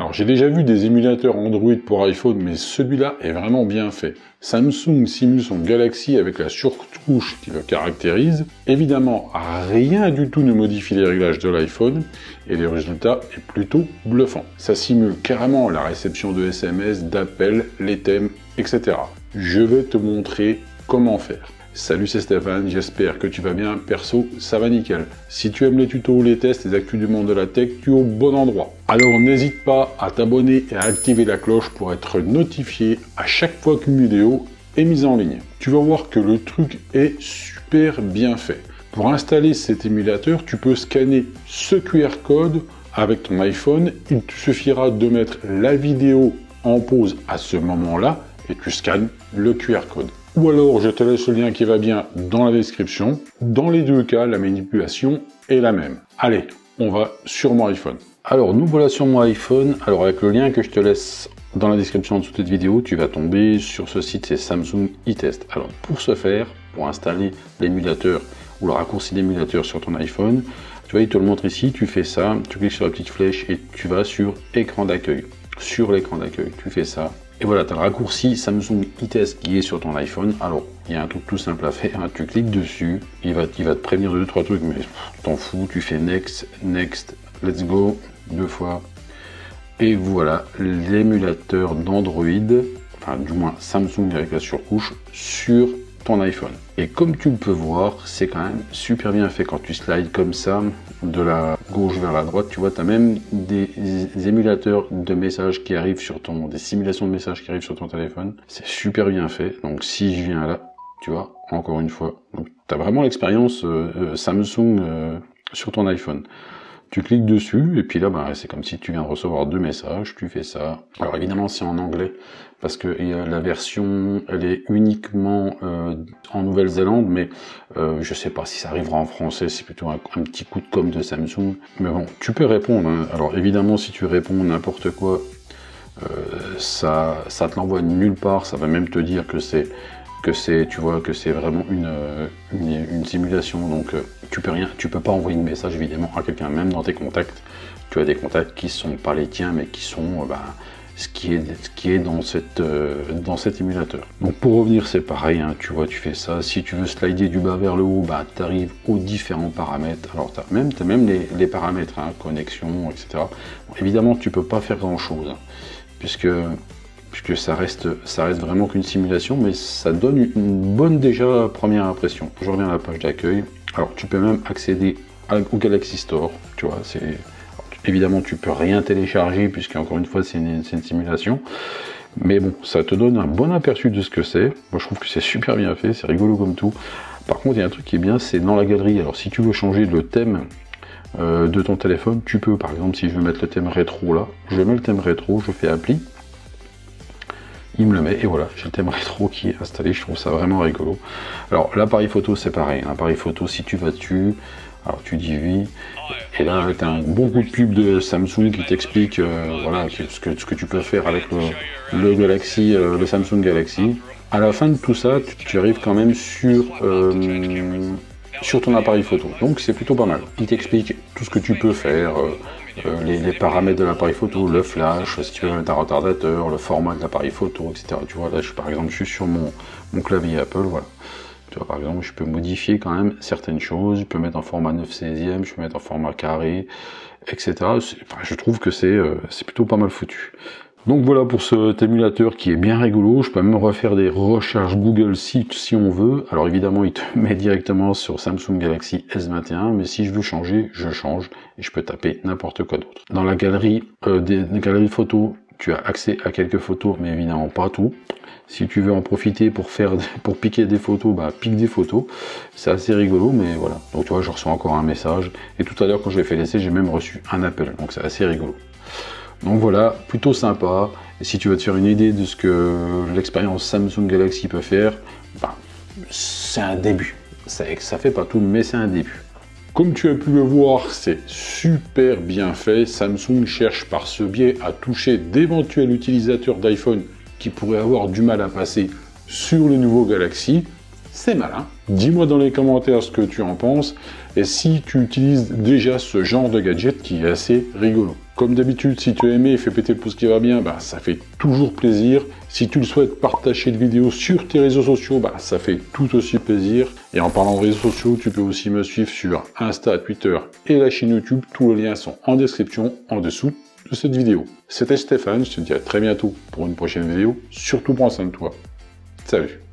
Alors j'ai déjà vu des émulateurs Android pour iPhone, mais celui-là est vraiment bien fait. Samsung simule son Galaxy avec la surcouche qui le caractérise. Évidemment, rien du tout ne modifie les réglages de l'iPhone, et le résultat est plutôt bluffant. Ça simule carrément la réception de SMS, d'appels, les thèmes, etc. Je vais te montrer comment faire. Salut, c'est Stéphane, j'espère que tu vas bien. Perso, ça va nickel. Si tu aimes les tutos, les tests, les actus du monde de la tech, tu es au bon endroit. Alors n'hésite pas à t'abonner et à activer la cloche pour être notifié à chaque fois qu'une vidéo est mise en ligne. Tu vas voir que le truc est super bien fait. Pour installer cet émulateur, tu peux scanner ce QR code avec ton iPhone. Il te suffira de mettre la vidéo en pause à ce moment-là et tu scannes le QR code. Ou alors, je te laisse le lien qui va bien dans la description. Dans les deux cas, la manipulation est la même. Allez, on va sur mon iPhone. Alors, nous voilà sur mon iPhone. Alors, avec le lien que je te laisse dans la description en dessous de cette vidéo, tu vas tomber sur ce site, c'est Samsung eTest. Alors, pour ce faire, pour installer l'émulateur ou le raccourci d'émulateur sur ton iPhone, tu vois, il te le montre ici, tu fais ça, tu cliques sur la petite flèche et tu vas sur écran d'accueil. Sur l'écran d'accueil, tu fais ça. Et voilà, tu as le raccourci Samsung eTest qui est sur ton iPhone. Alors, il y a un truc tout simple à faire, hein. Tu cliques dessus, il va te prévenir de 2-3 trucs, mais t'en fous, tu fais Next, Next, Let's Go, 2 fois. Et voilà, l'émulateur d'Android, enfin du moins Samsung avec la surcouche, sur ton iPhone. Et comme tu le peux voir, c'est quand même super bien fait quand tu slides comme ça, de la gauche vers la droite, tu vois, tu as même des émulateurs de messages qui arrivent sur des simulations de messages qui arrivent sur ton téléphone. C'est super bien fait. Donc si je viens là, tu vois, encore une fois, tu as vraiment l'expérience Samsung sur ton iPhone. Tu cliques dessus et puis là, bah, c'est comme si tu viens de recevoir 2 messages, tu fais ça. Alors évidemment, c'est en anglais parce que la version, elle est uniquement en Nouvelle-Zélande, mais je sais pas si ça arrivera en français, c'est plutôt un petit coup de com' de Samsung. Mais bon, tu peux répondre, hein. Alors évidemment, si tu réponds n'importe quoi, ça te l'envoie nulle part, ça va même te dire que c'est tu vois que c'est vraiment une simulation, donc tu peux pas envoyer un message évidemment à quelqu'un, même dans tes contacts. Tu as des contacts qui sont pas les tiens, mais qui sont ce qui est dans cet émulateur. Donc pour revenir, c'est pareil, hein, tu vois, tu fais ça. Si tu veux slider du bas vers le haut, bah tu arrives aux différents paramètres. Alors tu as même les paramètres, hein, connexion, etc. Bon, évidemment, tu peux pas faire grand chose, hein, puisque ça reste vraiment qu'une simulation, mais ça donne une bonne déjà première impression. Je reviens à la page d'accueil. Alors tu peux même accéder au Galaxy Store, tu vois, évidemment tu peux rien télécharger puisque encore une fois c'est une simulation, mais bon, ça te donne un bon aperçu de ce que c'est. Moi je trouve que c'est super bien fait, c'est rigolo comme tout. Par contre il y a un truc qui est bien, c'est dans la galerie. Alors si tu veux changer le thème de ton téléphone, tu peux, par exemple si je veux mettre le thème rétro là, je mets le thème rétro, je fais appli. Il me le met et voilà, j'ai le thème rétro qui est installé, je trouve ça vraiment rigolo. Alors l'appareil photo c'est pareil, l'appareil photo si tu vas dessus, alors tu dis oui, et là tu as un bon coup de pub de Samsung qui t'explique voilà, ce que tu peux faire avec le Galaxy, le Samsung Galaxy. À la fin de tout ça, tu arrives quand même sur ton appareil photo, donc c'est plutôt pas mal. Il t'explique tout ce que tu peux faire, les paramètres de l'appareil photo, le flash, si tu veux mettre un retardateur, le format de l'appareil photo, etc. Tu vois, là, par exemple, je suis sur mon clavier Apple, voilà. Tu vois, par exemple, je peux modifier quand même certaines choses, je peux mettre en format 9/16e, je peux mettre en format carré, etc. Enfin, je trouve que c'est plutôt pas mal foutu. Donc voilà pour cet émulateur qui est bien rigolo. Je peux même refaire des recherches Google si on veut. Alors évidemment, il te met directement sur Samsung Galaxy S21, mais si je veux changer, je change et je peux taper n'importe quoi d'autre. Dans la galerie des galeries photos, tu as accès à quelques photos, mais évidemment pas tout. Si tu veux en profiter pour piquer des photos, bah pique des photos. C'est assez rigolo, mais voilà. Donc tu vois, je reçois encore un message. Et tout à l'heure, quand j'ai fait l'essai, j'ai même reçu un appel. Donc c'est assez rigolo. Donc voilà, plutôt sympa. Et si tu veux te faire une idée de ce que l'expérience Samsung Galaxy peut faire, bah, c'est un début. Ça fait pas tout, mais c'est un début. Comme tu as pu le voir, c'est super bien fait. Samsung cherche par ce biais à toucher d'éventuels utilisateurs d'iPhone qui pourraient avoir du mal à passer sur le nouveau Galaxy. C'est malin. Dis-moi dans les commentaires ce que tu en penses et si tu utilises déjà ce genre de gadget qui est assez rigolo. Comme d'habitude, si tu as aimé et fais péter le pouce qui va bien, bah, ça fait toujours plaisir. Si tu le souhaites partager la vidéo sur tes réseaux sociaux, bah, ça fait tout aussi plaisir. Et en parlant de réseaux sociaux, tu peux aussi me suivre sur Insta, Twitter et la chaîne YouTube. Tous les liens sont en description en dessous de cette vidéo. C'était Stéphane, je te dis à très bientôt pour une prochaine vidéo. Surtout prends soin de toi. Salut!